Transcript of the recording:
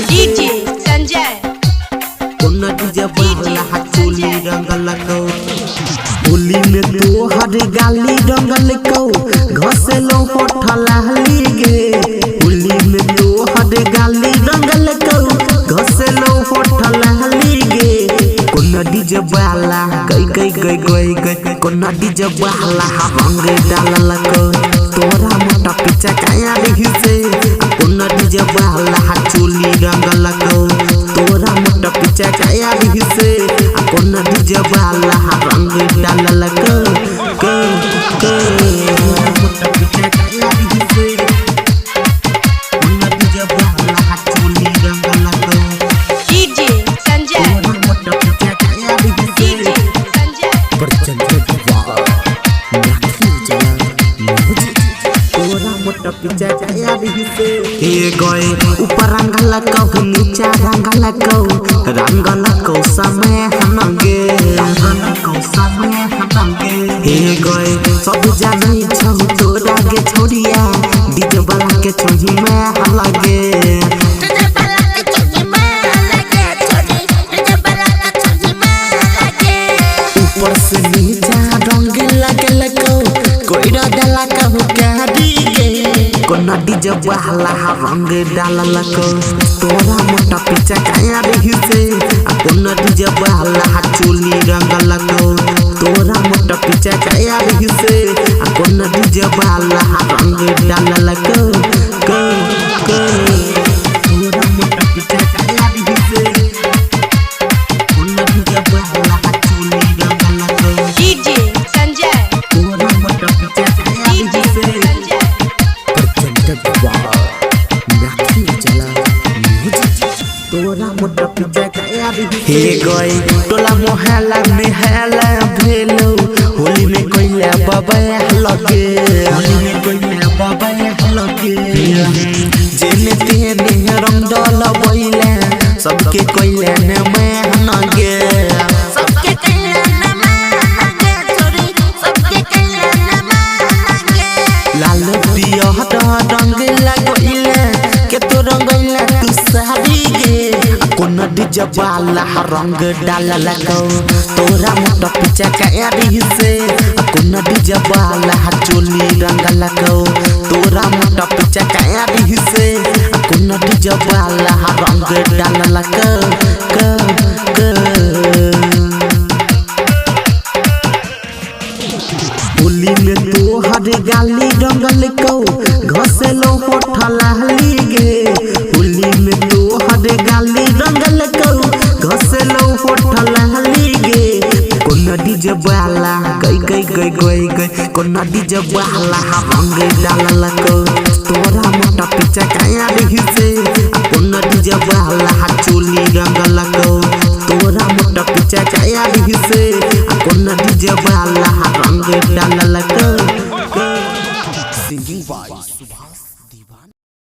DJ Sanjay कोना DJ वाला चोली रंगल को होली में तो हर गाली रंगल को घसेलो होठला गे होली में तो हर गाली रंगल को घसेलो होठला गे कोना डीजे वाला गई कोना डीजे वाला रंग डालल को तोरा मोटा पीछा काया रही से कोना डीजे वाला चोली रंगल को तोरा मोटा पीछा काया रही से कोना डीजे वाला रंग डालल को मोटा पीछा काया रही से कोना डीजे वाला चोली रंगल को डीजे संजय मोटा पीछा काया रही से डीजे संजय मोटा पीछा काया रही से ए गए ऊपर रंगल को नीचा रंगल को समय हनगे हे गए सब जानी छौ तोरा के छोड़िया डीजे वाला के छोड़ी में हलगे ऊपर से नीचा रंग लगल को कोई डाला कहू क्या दी कोना डीजे वाला रंग डालल को तोरा मोटा पीछा काया रही से कोना डीजे वाला चोली रंगल को तोरा मोटा पीछा काया रही से कोना डीजे वाला रंग डालल को तोरा मोटा पीछा काया रही से कोना डीजे वाला चोली रंगल को डीजे संजय तोरा मोटा पीछा काया रही से तोरा मोटा पीछा काया रही हे गई टोला मोहल्ला में हेला भेलो होली में कोइला बाबा लगे जेने तेने रंग डाल बैला सबके कोइला ने मैं हनगे सबके कोइला ने मैं हनगे छोरी सबके कोइला ने मैं हनगे लाल पिया रंग लगइले के तो रंगइला तू सारी गे कोना डीजे वाला रंग डालल को तोरा मोटा पीछा काया रही से कोना डीजे वाला चोली रंगल को तोरा मोटा पीछा काया रही से कोना डीजे वाला रंग डालल को होली में तो हर गाली रंगल को घसेलो होठला गे होली में तो हर गाली रंगल को घसेलो होठला गे कोना डीजे वाला गई कोना डीजे वाला रंग डालल को तोरा मोटा पीछा काया रही से कोना डीजे वाला चोली रंगल को तोरा मोटा पीछा काया रही से कोना डीजे वाला रंग डालल को।